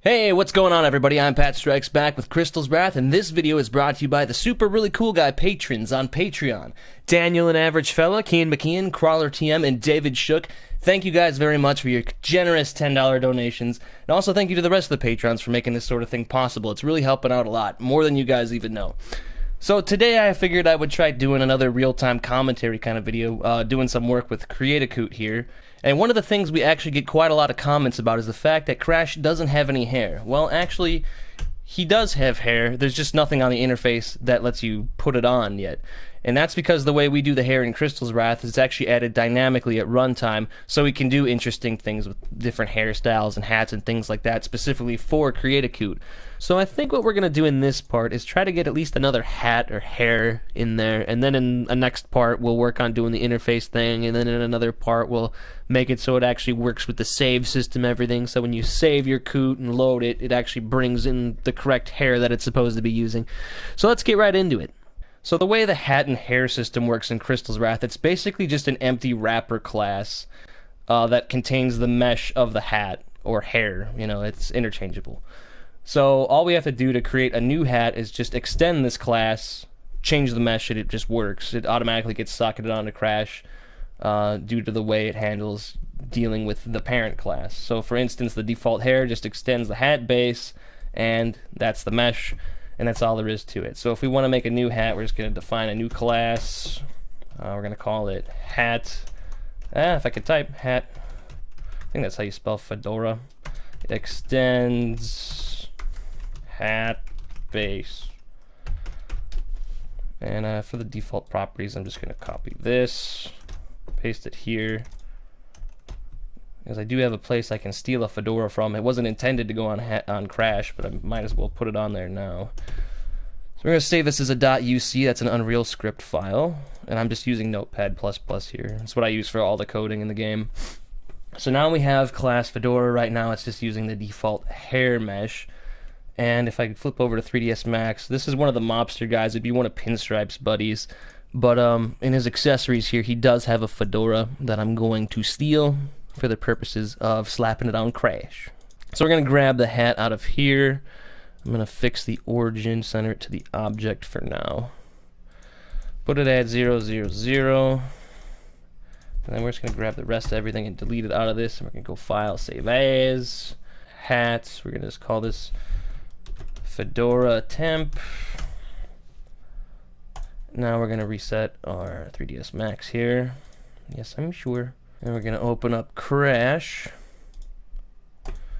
Hey, what's going on, everybody? I'm Pat Strikes back with Crystal's Wrath, and this video is brought to you by the super really cool guy patrons on Patreon. Daniel and Average Fella, Kean McKeon, Crawler TM, and David Shook. Thank you guys very much for your generous $10 donations, and also thank you to the rest of the patrons for making this sort of thing possible. It's really helping out a lot, more than you guys even know. So today I figured I would try doing another real-time commentary kind of video, doing some work with Create-A-Coot here. And one of the things we actually get quite a lot of comments about is the fact that Crash doesn't have any hair. Well, actually, he does have hair. There's just nothing on the interface that lets you put it on yet. And that's because the way we do the hair in Crystal's Wrath is it's actually added dynamically at runtime, so we can do interesting things with different hairstyles and hats and things like that, specifically for Create-A-Coot. So I think what we're going to do in this part is try to get at least another hat or hair in there, and then in a next part we'll work on doing the interface thing, and then in another part we'll make it so it actually works with the save system, everything, so when you save your coot and load it, it actually brings in the correct hair that it's supposed to be using. So let's get right into it. So the way the hat and hair system works in Crystal's Wrath, it's basically just an empty wrapper class that contains the mesh of the hat or hair. You know, it's interchangeable. So all we have to do to create a new hat is just extend this class, change the mesh, and it just works. It automatically gets socketed onto Crash due to the way it handles dealing with the parent class. So for instance, the default hair just extends the hat base, and that's the mesh. And that's all there is to it. So if we want to make a new hat, we're just going to define a new class. We're going to call it hat. If I could type hat, I think that's how you spell fedora. It extends hat base. And for the default properties, I'm just going to copy this, paste it here. Because I do have a place I can steal a fedora from. It wasn't intended to go on Crash, but I might as well put it on there now. So we're going to save this as a .uc. That's an Unreal script file. And I'm just using Notepad++ here. That's what I use for all the coding in the game. So now we have class fedora. Right now it's just using the default hair mesh. And if I flip over to 3ds Max, this is one of the mobster guys. It'd be one of Pinstripe's buddies. But in his accessories here, he does have a fedora that I'm going to steal for the purposes of slapping it on Crash. So we're going to grab the hat out of here. I'm going to fix the origin, center it to the object for now. Put it at 0, 0, 0. And then we're just going to grab the rest of everything and delete it out of this. And we're going to go File, Save As, Hats. We're going to just call this Fedora Temp. Now we're going to reset our 3ds Max here. Yes, I'm sure. And we're going to open up Crash.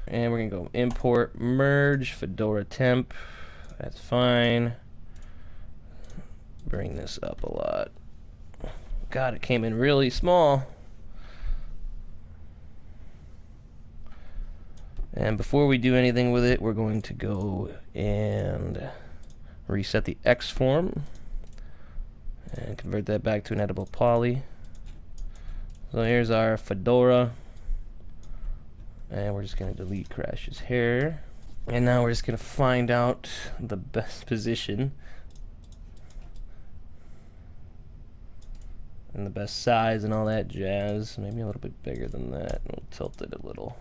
And we're going to go import, merge, Fedora temp. That's fine. Bring this up a lot. God, it came in really small. And before we do anything with it, we're going to go and reset the X form. And convert that back to an editable poly. So here's our fedora, and we're just going to delete Crash's hair. And now we're just going to find out the best position and the best size and all that jazz. Maybe a little bit bigger than that. We'll tilt it a little.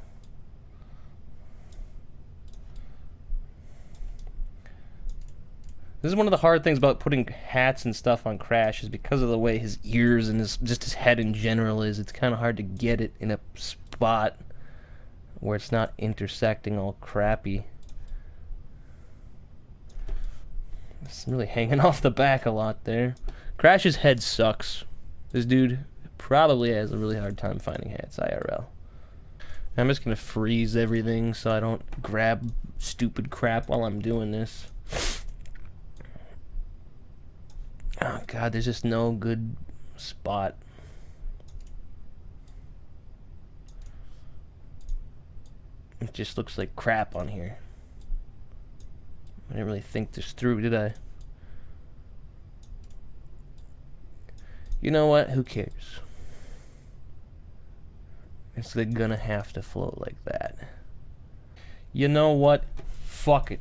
This is one of the hard things about putting hats and stuff on Crash is because of the way his ears and just his head in general is. It's kind of hard to get it in a spot where it's not intersecting all crappy. It's really hanging off the back a lot there. Crash's head sucks. This dude probably has a really hard time finding hats IRL. I'm just going to freeze everything so I don't grab stupid crap while I'm doing this. Oh God, there's just no good spot. It just looks like crap on here. I didn't really think this through, did I? You know what? Who cares? It's gonna have to float like that. You know what? Fuck it.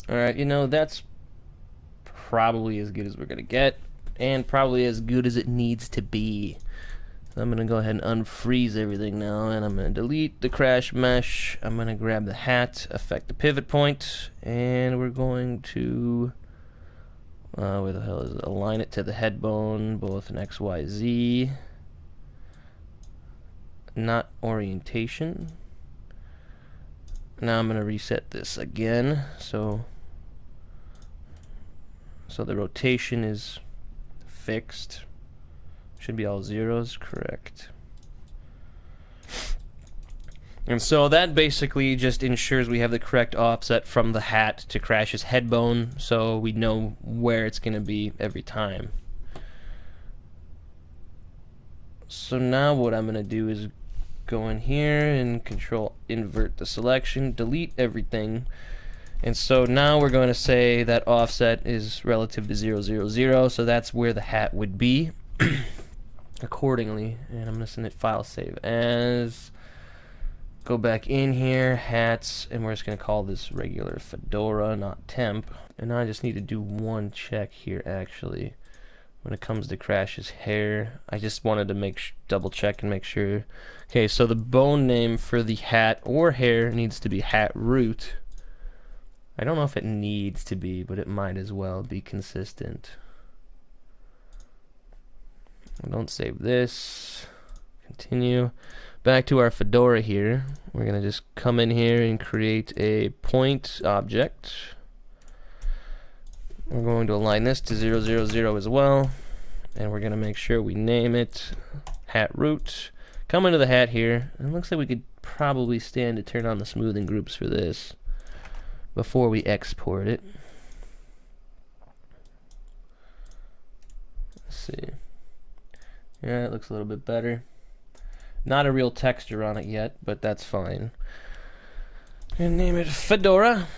Alright, you know, that's probably as good as we're gonna get, and probably as good as it needs to be. So I'm going to go ahead and unfreeze everything now, and I'm going to delete the crash mesh. I'm going to grab the hat, affect the pivot point, and we're going to, where the hell is it? Align it to the head bone, both in X, Y, Z. Not orientation. Now I'm going to reset this again, so the rotation is fixed. Should be all zeros, correct. And so that basically just ensures we have the correct offset from the hat to Crash's head bone, so we know where it's going to be every time. So now what I'm going to do is go in here and control invert the selection, delete everything. And so now we're going to say that offset is relative to 0, 0, 0, so that's where the hat would be accordingly. And I'm going to send it file save as, go back in here, hats, and we're just going to call this regular fedora, not temp. And now I just need to do one check here actually. When it comes to Crash's hair, I just wanted to double check and make sure. Okay, so the bone name for the hat or hair needs to be hat root. I don't know if it needs to be, but it might as well be consistent. Don't save this. Continue. Back to our fedora here. We're going to just come in here and create a point object. We're going to align this to 0, 0, 0 as well. And we're going to make sure we name it hat root. Come into the hat here. It looks like we could probably stand to turn on the smoothing groups for this before we export it. Let's see. Yeah, it looks a little bit better. Not a real texture on it yet, but that's fine. And name it Fedora.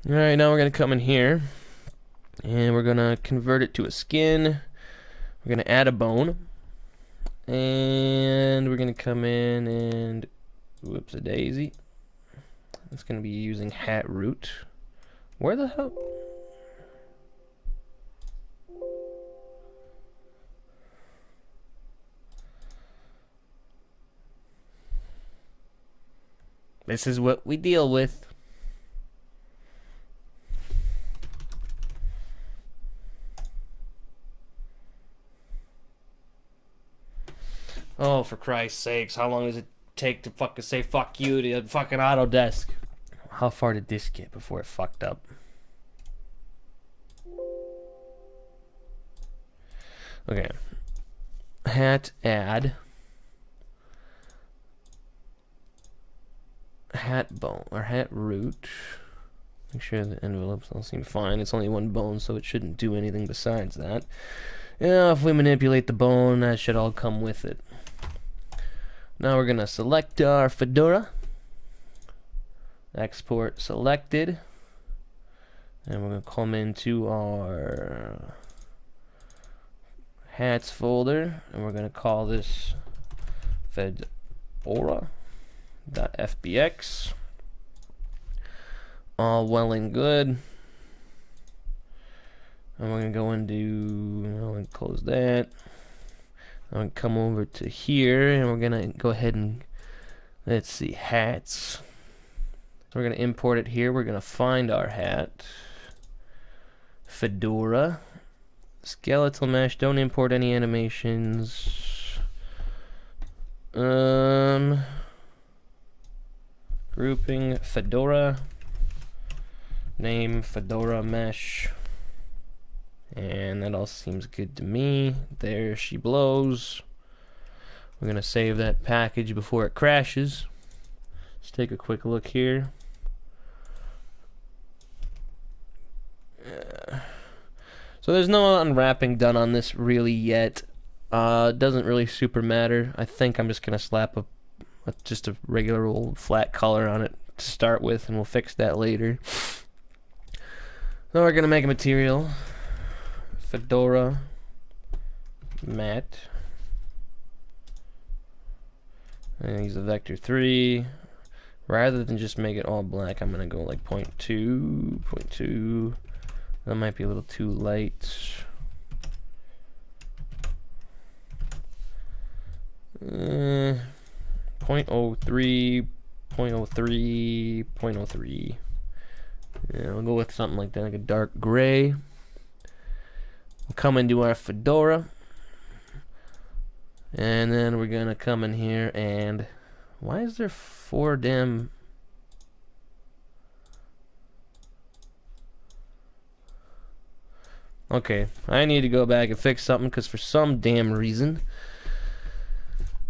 Alright, now we're going to come in here and we're going to convert it to a skin. We're going to add a bone. And we're going to come in and, whoops a daisy. It's going to be using hat root. Where the hell? This is what we deal with. Oh, for Christ's sakes, how long does it take to fucking say fuck you to the fucking Autodesk? How far did this get before it fucked up? Okay. Hat add. Hat bone, or hat root. Make sure the envelopes all seem fine. It's only one bone, so it shouldn't do anything besides that. Yeah, if we manipulate the bone, that should all come with it. Now we're gonna select our fedora. Export selected. And we're gonna come into our hats folder, and we're gonna call this fedora.fbx. All well and good. And we're gonna go into, close that. I'm gonna come over to here, and we're gonna go ahead and, let's see, hats. We're gonna import it here. We're gonna find our hat. Fedora. Skeletal mesh. Don't import any animations. Grouping Fedora. Name Fedora mesh. And that all seems good to me. There she blows. We're going to save that package before it crashes. Let's take a quick look here. So there's no unwrapping done on this really yet. It doesn't really super matter. I think I'm just going to slap just a regular old flat color on it to start with, and we'll fix that later. Now we're going to make a material. Fedora matte. And use the vector 3. Rather than just make it all black, I'm going to go like 0.2, 0.2. That might be a little too light. 0.03, 0.03, 0.03. Yeah, we'll go with something like that, like a dark gray. We'll come into our fedora. And then we're gonna come in here and why is there 4 damn... Okay, I need to go back and fix something because for some damn reason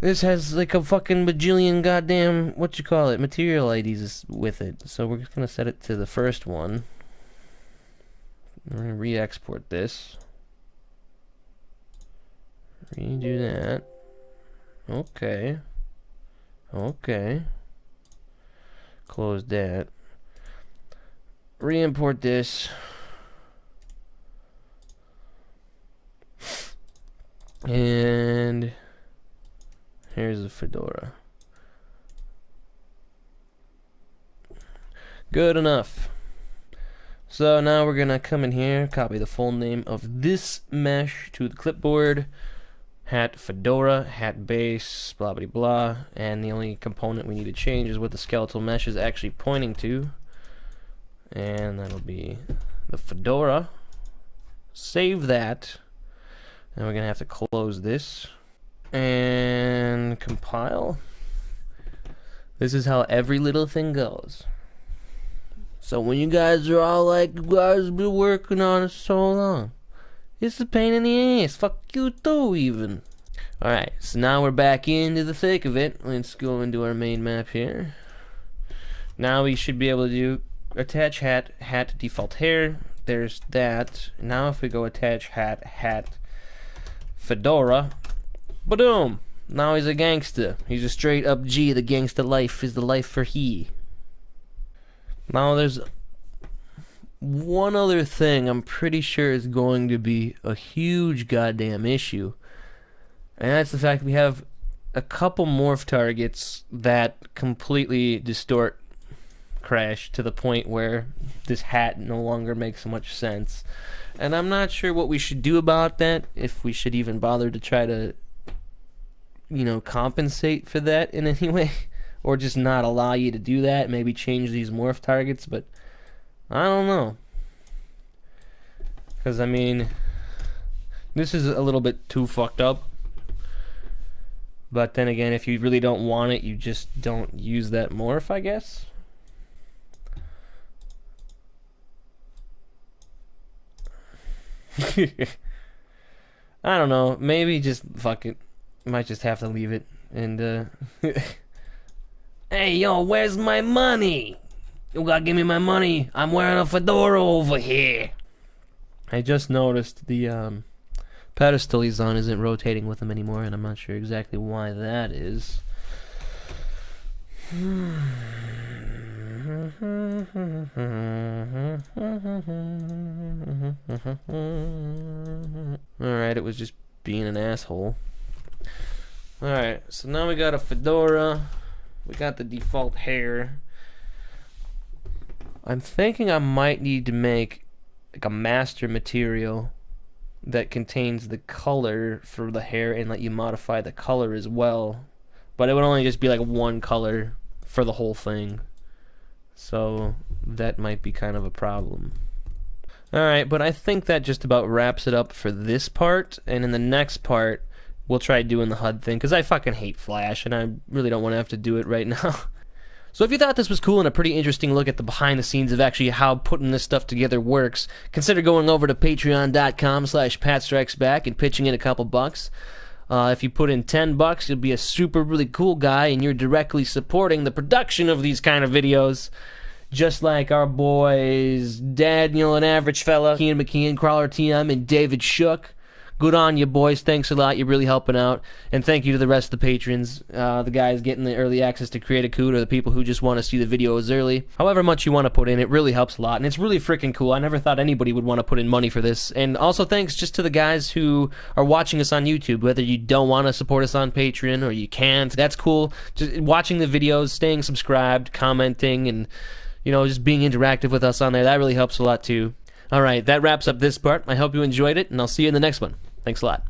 this has like a fucking bajillion goddamn, what you call it, material IDs with it. So we're just gonna set it to the first one. We're gonna re-export this. Redo that. Okay. Okay. Close that. Re-import this. And here's the fedora. Good enough. So now we're gonna come in here, copy the full name of this mesh to the clipboard. Hat fedora, hat base, blah blah blah, and the only component we need to change is what the skeletal mesh is actually pointing to, and that'll be the fedora. Save that, and we're gonna have to close this and compile. This is how every little thing goes. So when you guys are all like, you guys have been working on it so long, it's a pain in the ass. Fuck you too, even. Alright, so now we're back into the thick of it. Let's go into our main map here. Now we should be able to do attach hat, hat default hair. There's that. Now if we go attach hat, hat fedora, boom. Now he's a gangster. He's a straight up G. The gangster life is the life for he. Now there's one other thing I'm pretty sure is going to be a huge goddamn issue, and that's the fact we have a couple morph targets that completely distort Crash to the point where this hat no longer makes much sense, and I'm not sure what we should do about that, if we should even bother to try to, you know, compensate for that in any way, or just not allow you to do that, maybe change these morph targets, but I don't know. Because, I mean, this is a little bit too fucked up. But then again, if you really don't want it, you just don't use that morph, I guess. I don't know. Maybe just fuck it. Might just have to leave it. And, hey, yo, where's my money? You gotta give me my money. I'm wearing a fedora over here. I just noticed the pedestal he's on isn't rotating with him anymore, and I'm not sure exactly why that is. Alright, it was just being an asshole. Alright, so now we got a fedora. We got the default hair. I'm thinking I might need to make like a master material that contains the color for the hair and let you modify the color as well. But it would only just be like one color for the whole thing. So that might be kind of a problem. Alright, but I think that just about wraps it up for this part. And in the next part, we'll try doing the HUD thing, because I fucking hate Flash, and I really don't want to have to do it right now. So if you thought this was cool and a pretty interesting look at the behind the scenes of actually how putting this stuff together works, consider going over to patreon.com/PatStrikesBack and pitching in a couple bucks. If you put in $10, you'll be a super really cool guy, and you're directly supporting the production of these kind of videos. Just like our boys Daniel and Average Fella, Kean McKeon, Crawler TM, and David Shook. Good on you, boys. Thanks a lot. You're really helping out. And thank you to the rest of the patrons, the guys getting the early access to Create a Coot, or the people who just want to see the videos early. However much you want to put in, it really helps a lot. And it's really freaking cool. I never thought anybody would want to put in money for this. And also thanks just to the guys who are watching us on YouTube. Whether you don't want to support us on Patreon or you can't, that's cool. Just watching the videos, staying subscribed, commenting, and, you know, just being interactive with us on there. That really helps a lot too. Alright, that wraps up this part. I hope you enjoyed it, and I'll see you in the next one. Thanks a lot.